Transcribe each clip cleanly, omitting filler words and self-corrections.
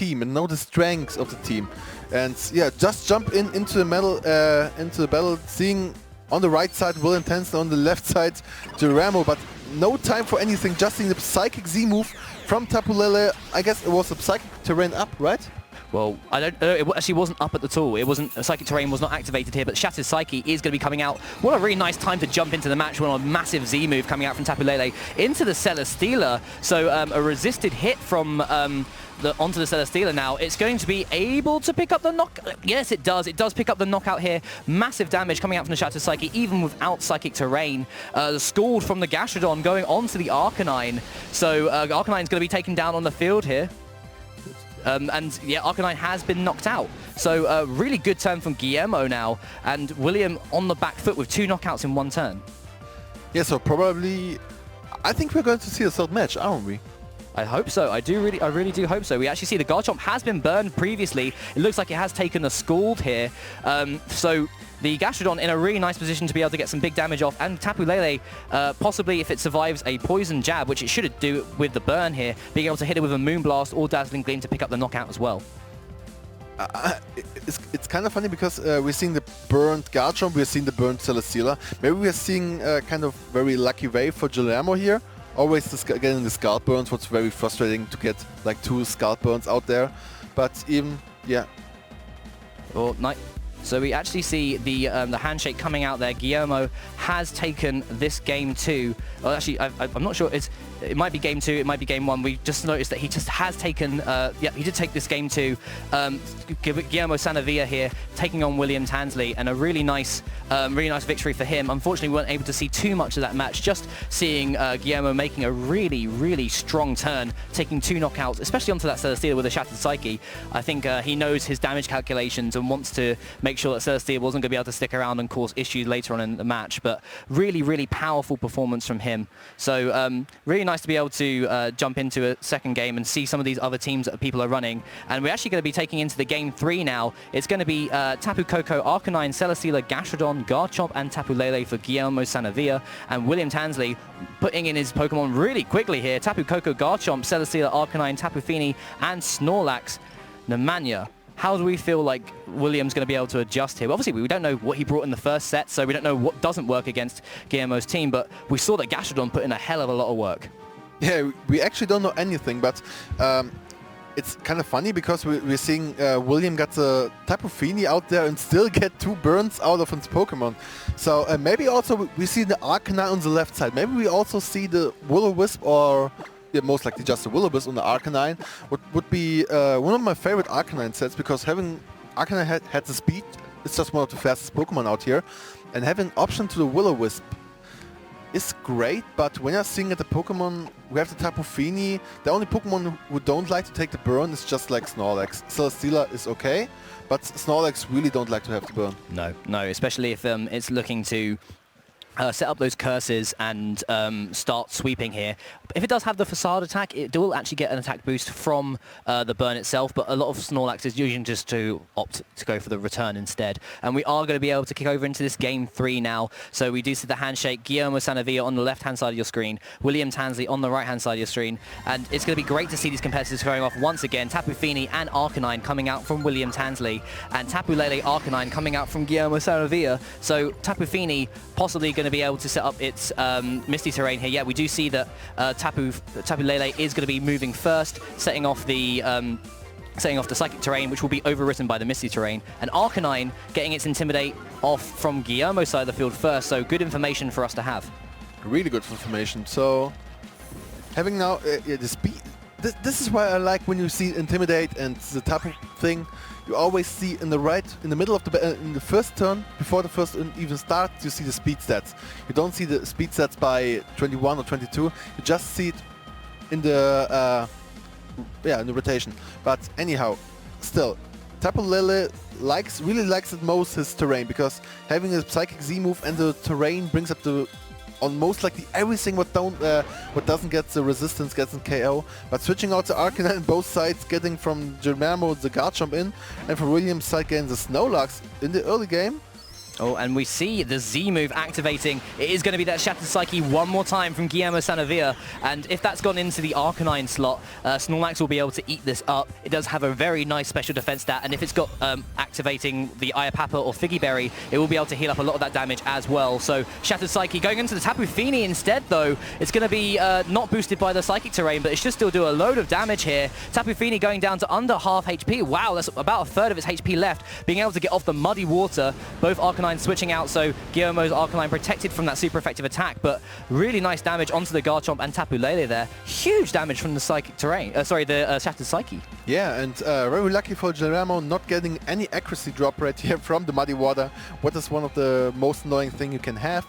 team and know the strengths of the team. And yeah, just jump into the battle, seeing on the right side W.Tansley, on the left side Geronimo, but no time for anything, just seeing the Psychic Z move from Tapu Lele. I guess it was a Psychic Terrain up, right? Well, I don't. It actually wasn't up at all. It wasn't. Psychic Terrain was not activated here, but Shattered Psyche is going to be coming out. What a really nice time to jump into the match when a massive Z move coming out from Tapu Lele into the Celesteela. So a resisted hit from onto the Celesteela now. It's going to be able to pick up the knock. Yes, it does. It does pick up the knockout here. Massive damage coming out from the Shattered Psyche, even without Psychic Terrain. The Scald from the Gastrodon going on to the Arcanine. So Arcanine's going to be taken down on the field here. And yeah, Arcanine has been knocked out. So really good turn from Guillermo now. And William on the back foot with 2 knockouts in 1 turn. Yeah, so probably, I think we're going to see a third match, aren't we? I hope so. I really do hope so. We actually see the Garchomp has been burned previously. It looks like it has taken a Scald here. So the Gastrodon in a really nice position to be able to get some big damage off, and Tapu Lele, possibly if it survives a Poison Jab, which it should do with the burn here, being able to hit it with a Moonblast or Dazzling Gleam to pick up the knockout as well. It's kind of funny because we're seeing the burned Garchomp, we're seeing the burned Celesteela. Maybe we're seeing kind of very lucky way for Geronimo here. Always getting the Scald burns, what's very frustrating to get like 2 Scald burns out there. But even, yeah. Well, so we actually see the handshake coming out there. Guillermo has taken this game 2. Well, actually, I'm not sure. It might be game 2. It might be game 1. We just noticed that he just has taken. Yeah, he did take this game 2. Guillermo Sanavia here taking on W.Tansley, and a really nice victory for him. Unfortunately, we weren't able to see too much of that match. Just seeing Guillermo making a really strong turn, taking 2 knockouts, especially onto that Celesteela with a Shattered Psyche. I think he knows his damage calculations and wants to make sure that Celesteela wasn't going to be able to stick around and cause issues later on in the match. But really powerful performance from him. So really nice to be able to jump into a second game and see some of these other teams that people are running. And we're actually going to be taking into the game 3 now. It's going to be Tapu Koko, Arcanine, Celesteela, Gastrodon, Garchomp, and Tapu Lele for Guillermo Sanavia. And W.Tansley putting in his Pokemon really quickly here. Tapu Koko, Garchomp, Celesteela, Arcanine, Tapu Fini, and Snorlax. Nemanja, how do we feel like William's going to be able to adjust here? Well, obviously, we don't know what he brought in the first set, so we don't know what doesn't work against Guillermo's team, but we saw that Gastrodon put in a hell of a lot of work. Yeah, we actually don't know anything, but it's kind of funny because we're seeing William got the Tapu Fini out there and still get 2 burns out of his Pokemon. So maybe also we see the Arcanine on the left side. Maybe we also see the Will-O-Wisp, or yeah, most likely just the Will-O-Wisp on the Arcanine. Would be one of my favorite Arcanine sets, because having Arcanine had the speed, it's just one of the fastest Pokemon out here, and having option to the Will-O-Wisp is great, but when you're seeing at the Pokemon, we have the Tapu Fini. The only Pokemon who don't like to take the burn is just like Snorlax. Celesteela is okay, but Snorlax really don't like to have the burn. No, especially if it's looking to set up those curses and start sweeping here. If it does have the Facade attack, it will actually get an attack boost from the burn itself, but a lot of Snorlax is usually just to opt to go for the return instead. And we are going to be able to kick over into this game 3 now. So we do see the handshake, Guillermo Sanavia on the left-hand side of your screen, W.Tansley on the right-hand side of your screen, and it's going to be great to see these competitors going off once again. Tapu Fini and Arcanine coming out from W.Tansley, and Tapu Lele Arcanine coming out from Guillermo Sanavia. So Tapu Fini possibly going to be able to set up its Misty Terrain here. Yeah, we do see that Tapu Lele is going to be moving first, setting off the Psychic Terrain, which will be overwritten by the Misty Terrain. And Arcanine getting its Intimidate off from Guillermo's side of the field first, so good information for us to have. Really good information. So having now the speed, this is why I like when you see Intimidate and the Tapu thing. You always see in the middle of in the first turn, before the first even starts, you see the speed stats. You don't see the speed stats by 21 or 22. You just see it in the in the rotation. But anyhow, still, Tapu Lele really likes it most his terrain, because having a Psychic Z move and the terrain brings up the on most likely everything what doesn't get the resistance gets in KO. But switching out the Arcanine on both sides, getting from Geronimo the Garchomp in, and from William's side getting the Snorlax in the early game, Oh, and we see the Z move activating. It is going to be that Shattered Psyche one more time from G.Sanavia. And if that's gone into the Arcanine slot, Snorlax will be able to eat this up. It does have a very nice special defense stat. And if it's got activating the Iapapa or Figgy Berry, it will be able to heal up a lot of that damage as well. So Shattered Psyche going into the Tapu Fini instead, though. It's going to be not boosted by the Psychic Terrain, but it should still do a load of damage here. Tapu Fini going down to under half HP. Wow, that's about a third of its HP left. Being able to get off the muddy water. Both Arcanine switching out, so Guillermo's Arcanine protected from that super effective attack, but really nice damage onto the Garchomp and Tapu Lele there. Huge damage from the Psychic Terrain, the Shattered Psyche. Yeah, and very lucky for Guillermo not getting any accuracy drop right here from the muddy water. What is one of the most annoying thing you can have,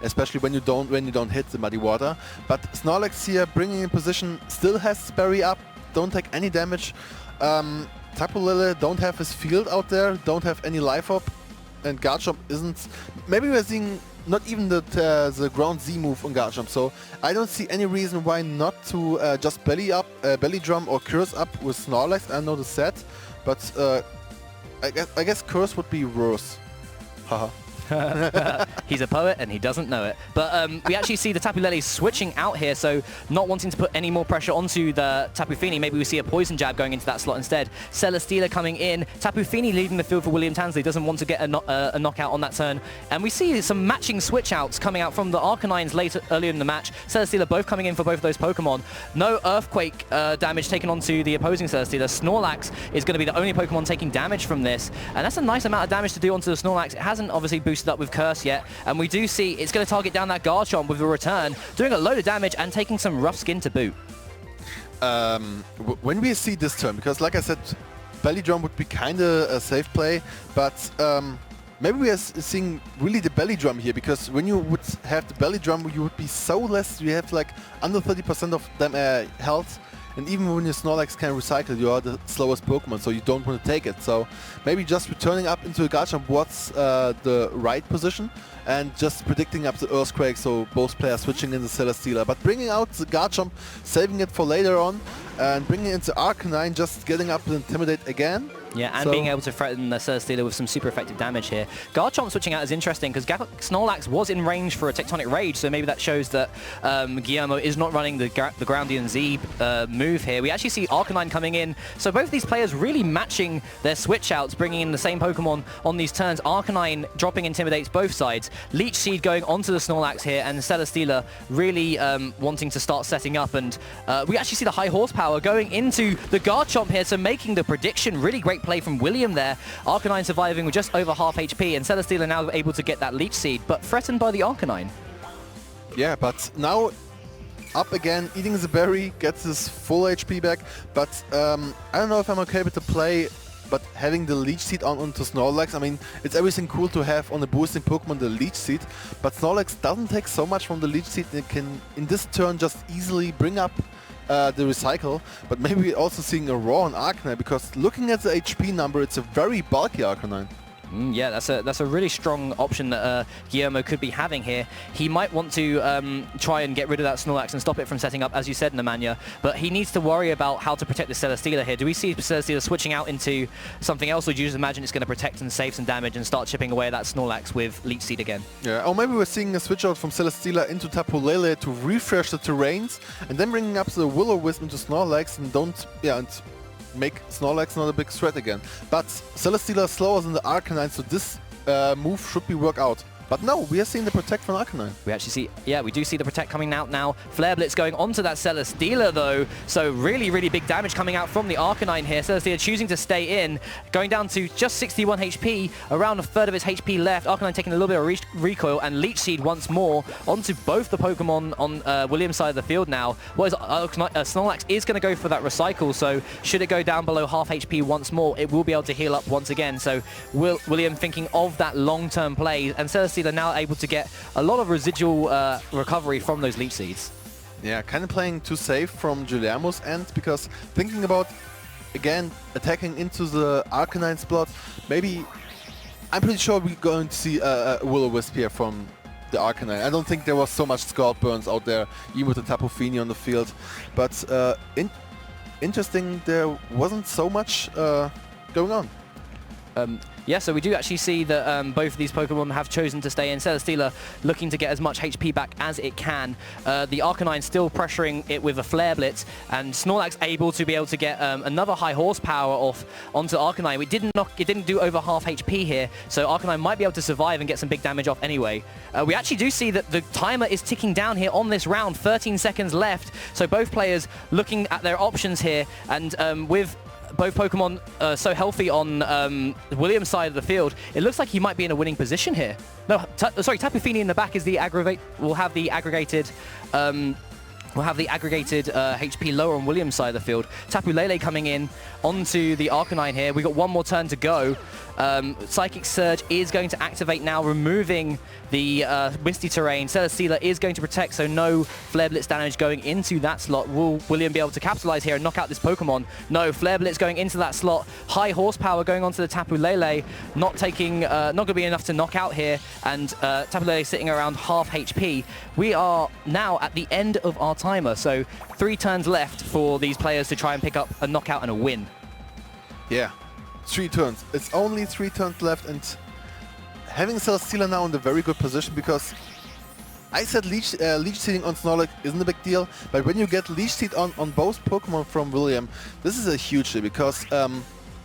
especially when you don't hit the muddy water. But Snorlax here bringing in position, still has Berry up, don't take any damage. Tapu Lele don't have his field out there, don't have any life up. And Garchomp isn't. Maybe we're seeing not even the ground Z move on Garchomp, so I don't see any reason why not to just belly drum or curse up with Snorlax. I know the set, but I guess curse would be worse. Haha. He's a poet and he doesn't know it. But we actually see the Tapu Lele switching out here, so not wanting to put any more pressure onto the Tapu Fini. Maybe we see a Poison Jab going into that slot instead. Celesteela coming in. Tapu Fini leaving the field for W.Tansley. Doesn't want to get a knockout on that turn. And we see some matching switch outs coming out from the Arcanines earlier in the match. Celesteela both coming in for both of those Pokemon. No Earthquake damage taken onto the opposing Celesteela. Snorlax is going to be the only Pokemon taking damage from this. And that's a nice amount of damage to do onto the Snorlax. It hasn't obviously boosted up with Curse yet, and we do see it's going to target down that Garchomp with a return, doing a load of damage and taking some rough skin to boot. When we see this turn, because like I said, Belly Drum would be kind of a safe play, but maybe we are seeing really the Belly Drum here, because when you would have the Belly Drum, you would be so less, you have like under 30% of them health. And even when your Snorlax can recycle, you are the slowest Pokemon, so you don't want to take it. So maybe just returning up into a Garchomp, what's the right position, and just predicting up the Earthquake, so both players switching in the Celesteela. But bringing out the Garchomp, saving it for later on, and bringing into Arcanine, just getting up to Intimidate again. Yeah, and being able to threaten the Celesteela with some super effective damage here. Garchomp switching out is interesting because Snorlax was in range for a Tectonic Rage, so maybe that shows that Guillermo is not running the Groundian Z move here. We actually see Arcanine coming in, so both these players really matching their switch outs, bringing in the same Pokemon on these turns. Arcanine dropping Intimidates both sides. Leech Seed going onto the Snorlax here, and Celesteela really wanting to start setting up, and we actually see the high horsepower going into the Garchomp here, so making the prediction. Really great play from William there. Arcanine surviving with just over half HP, and Celesteela now able to get that Leech Seed, but threatened by the Arcanine. Yeah, but now up again, eating the berry, gets his full HP back, but I don't know if I'm okay with the play, but having the Leech Seed onto Snorlax, I mean, it's everything cool to have on a boosting Pokemon the Leech Seed, but Snorlax doesn't take so much from the Leech Seed. It can, in this turn, just easily bring up the Recycle, but maybe we're also seeing a Raw on Arcanine, because looking at the HP number, it's a very bulky Arcanine. Yeah, that's a really strong option that Guillermo could be having here. He might want to try and get rid of that Snorlax and stop it from setting up, as you said, Nemanja, but he needs to worry about how to protect the Celesteela here. Do we see Celesteela switching out into something else, or do you just imagine it's going to protect and save some damage and start chipping away at that Snorlax with Leech Seed again? Yeah, or maybe we're seeing a switch out from Celesteela into Tapu Lele to refresh the terrains, and then bringing up the Will-O-Wisp into Snorlax, and make Snorlax not a big threat again. But Celesteela is slower than the Arcanine, so this move should be worked out. But no, we are seeing the Protect from Arcanine. We actually see, yeah, we do see the Protect coming out now. Flare Blitz going onto that Celesteela though, so really, really big damage coming out from the Arcanine here. Celesteela choosing to stay in, going down to just 61 HP, around a third of its HP left. Arcanine taking a little bit of recoil, and Leech Seed once more onto both the Pokemon on William's side of the field now. Snorlax is going to go for that Recycle, so should it go down below half HP once more, it will be able to heal up once again. So William thinking of that long-term play, and Celesteela are now able to get a lot of residual recovery from those Leech Seeds. Yeah, kind of playing too safe from Guillermo's end, because thinking about, again, attacking into the Arcanine slot, maybe, I'm pretty sure we're going to see a Will-O-Wisp here from the Arcanine. I don't think there was so much Scald Burns out there, even with the Tapu Fini on the field. But interesting, there wasn't so much going on. Yeah, so we do actually see that both of these Pokemon have chosen to stay in. Celesteela looking to get as much HP back as it can. The Arcanine still pressuring it with a Flare Blitz, and Snorlax able to be able to get another high horsepower off onto Arcanine. It didn't do over half HP here, so Arcanine might be able to survive and get some big damage off anyway. We actually do see that the timer is ticking down here on this round, 13 seconds left, so both players looking at their options here, and with both Pokemon so healthy on William's side of the field, it looks like he might be in a winning position here. No, sorry, Tapu Fini in the back is the will have the aggregated HP lower on William's side of the field. Tapu Lele coming in onto the Arcanine here. We got one more turn to go. Psychic Surge is going to activate now, removing the Misty Terrain. Celesteela is going to protect, so no Flare Blitz damage going into that slot. Will William be able to capitalize here and knock out this Pokemon? No, Flare Blitz going into that slot. High horsepower going onto the Tapu Lele, not going to be enough to knock out here, and Tapu Lele sitting around half HP. We are now at the end of our timer, so 3 turns left for these players to try and pick up a knockout and a win. Yeah, 3 turns. It's only 3 turns left, and having Celesteela now in a very good position, because I said Leech Seeding on Snorlax isn't a big deal, but when you get Leech Seed on both Pokemon from William, this is a huge deal, because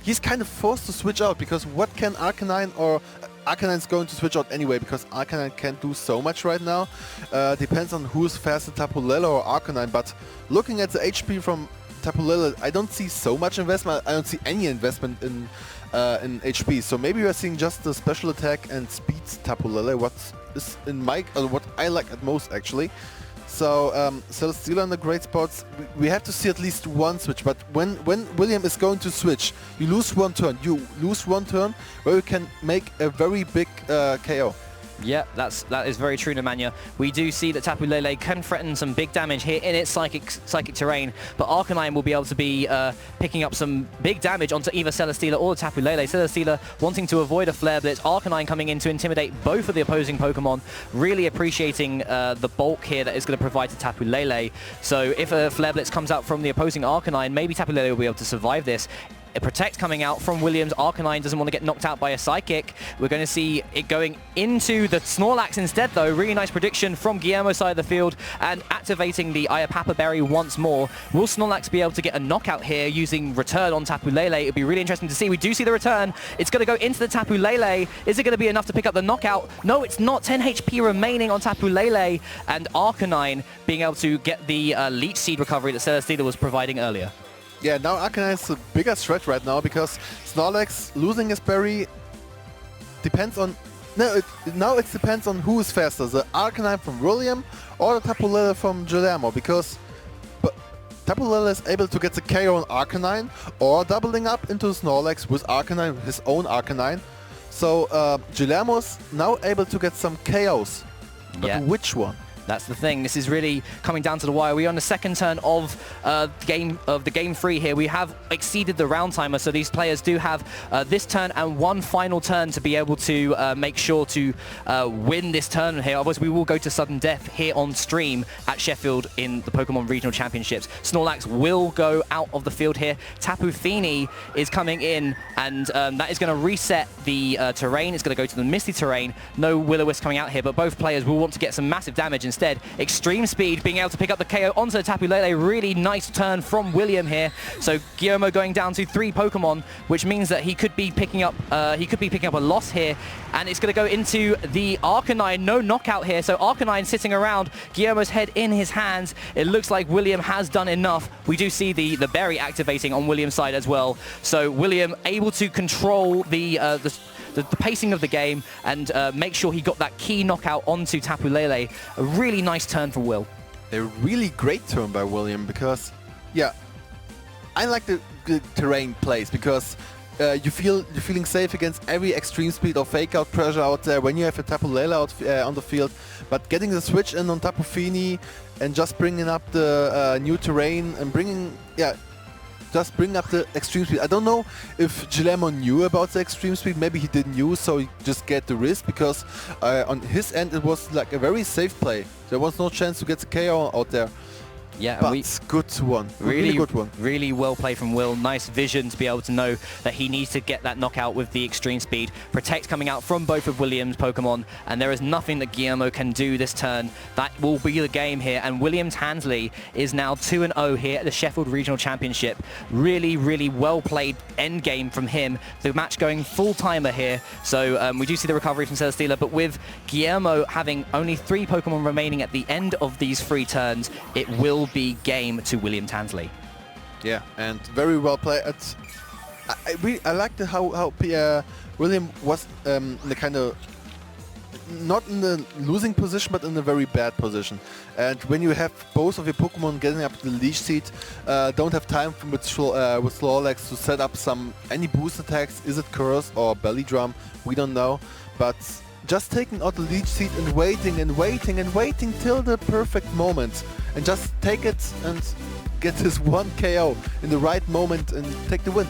he's kind of forced to switch out, because what can Arcanine, or Arcanine's going to switch out anyway, because Arcanine can't do so much right now. Depends on who's faster, Tapu Lele or Arcanine, but looking at the HP from Tapu Lele, I don't see so much investment. I don't see any investment in HP. So maybe we are seeing just the special attack and speed Tapu Lele, what is in what I like at most actually. So Celesteela in the great spots. We have to see at least one switch. But when William is going to switch, you lose one turn. You lose one turn where you can make a very big KO. Yeah, that is very true, Nemanja. We do see that Tapu Lele can threaten some big damage here in its psychic terrain, but Arcanine will be able to be picking up some big damage onto either Celesteela or Tapu Lele. Celesteela wanting to avoid a Flare Blitz, Arcanine coming in to intimidate both of the opposing Pokemon, really appreciating the bulk here that is going to provide to Tapu Lele. So if a Flare Blitz comes out from the opposing Arcanine, maybe Tapu Lele will be able to survive this. A Protect coming out from Williams. Arcanine doesn't want to get knocked out by a Psychic. We're going to see it going into the Snorlax instead, though. Really nice prediction from Guillermo's side of the field, and activating the Iapapa Berry once more. Will Snorlax be able to get a knockout here using Return on Tapu Lele? It'd be really interesting to see. We do see the Return. It's going to go into the Tapu Lele. Is it going to be enough to pick up the knockout? No, it's not. 10 HP remaining on Tapu Lele, and Arcanine being able to get the Leech Seed recovery that Celesteela was providing earlier. Yeah, now Arcanine is the biggest threat right now, because Snorlax losing his berry depends on... now it depends on who is faster, the Arcanine from William or the Tapu Lele from Guillermo, because Tapu Lele is able to get the KO on Arcanine, or doubling up into Snorlax with Arcanine, his own Arcanine. So Guillermo's now able to get some KOs. But yeah. Which one? That's the thing. This is really coming down to the wire. We're on the second turn of the game 3 here. We have exceeded the round timer, so these players do have this turn and one final turn to be able to make sure to win this turn here. Otherwise, we will go to sudden death here on stream at Sheffield in the Pokemon Regional Championships. Snorlax will go out of the field here. Tapu Fini is coming in, and that is going to reset the terrain. It's going to go to the Misty Terrain. No Will-O-Wisp coming out here, but both players will want to get some massive damage instead. Extreme Speed being able to pick up the KO onto the Tapu Lele. Really nice turn from William here. So Guillermo going down to 3 Pokemon, which means that he could be picking up a loss here, and it's going to go into the Arcanine. No knockout here, so Arcanine sitting around, Guillermo's head in his hands. It looks like William has done enough. We do see the berry activating on William's side as well. So William able to control the pacing of the game and make sure he got that key knockout onto Tapu Lele. A really nice turn for Will. A really great turn by William, because, yeah, I like the terrain plays, because you're feeling safe against every extreme speed or fake out pressure out there when you have a Tapu Lele out on the field. But getting the switch in on Tapu Fini and just bringing up the new terrain and bringing up the extreme speed. I don't know if Guillermo knew about the extreme speed. Maybe he didn't use, so he just get the risk, because on his end it was like a very safe play. There was no chance to get the KO out there. Yeah, but and good one. Really good one. Really well played from Will. Nice vision to be able to know that he needs to get that knockout with the extreme speed. Protect coming out from both of Williams' Pokemon, and there is nothing that Guillermo can do this turn. That will be the game here, and W.Tansley is now 2-0 here at the Sheffield Regional Championship. Really, really well played end game from him. The match going full timer here, so we do see the recovery from Celesteela, but with Guillermo having only 3 Pokemon remaining at the end of these 3 turns, it will be game to W.Tansley. Yeah, and very well played. I liked how William was in the kind of not in the losing position, but in a very bad position. And when you have both of your Pokemon getting up to the leash seat, don't have time with Snorlax to set up any boost attacks. Is it Curse or Belly Drum? We don't know, but just taking out the leech seed and waiting and waiting and waiting till the perfect moment, and just take it and get this 1 KO in the right moment and take the win.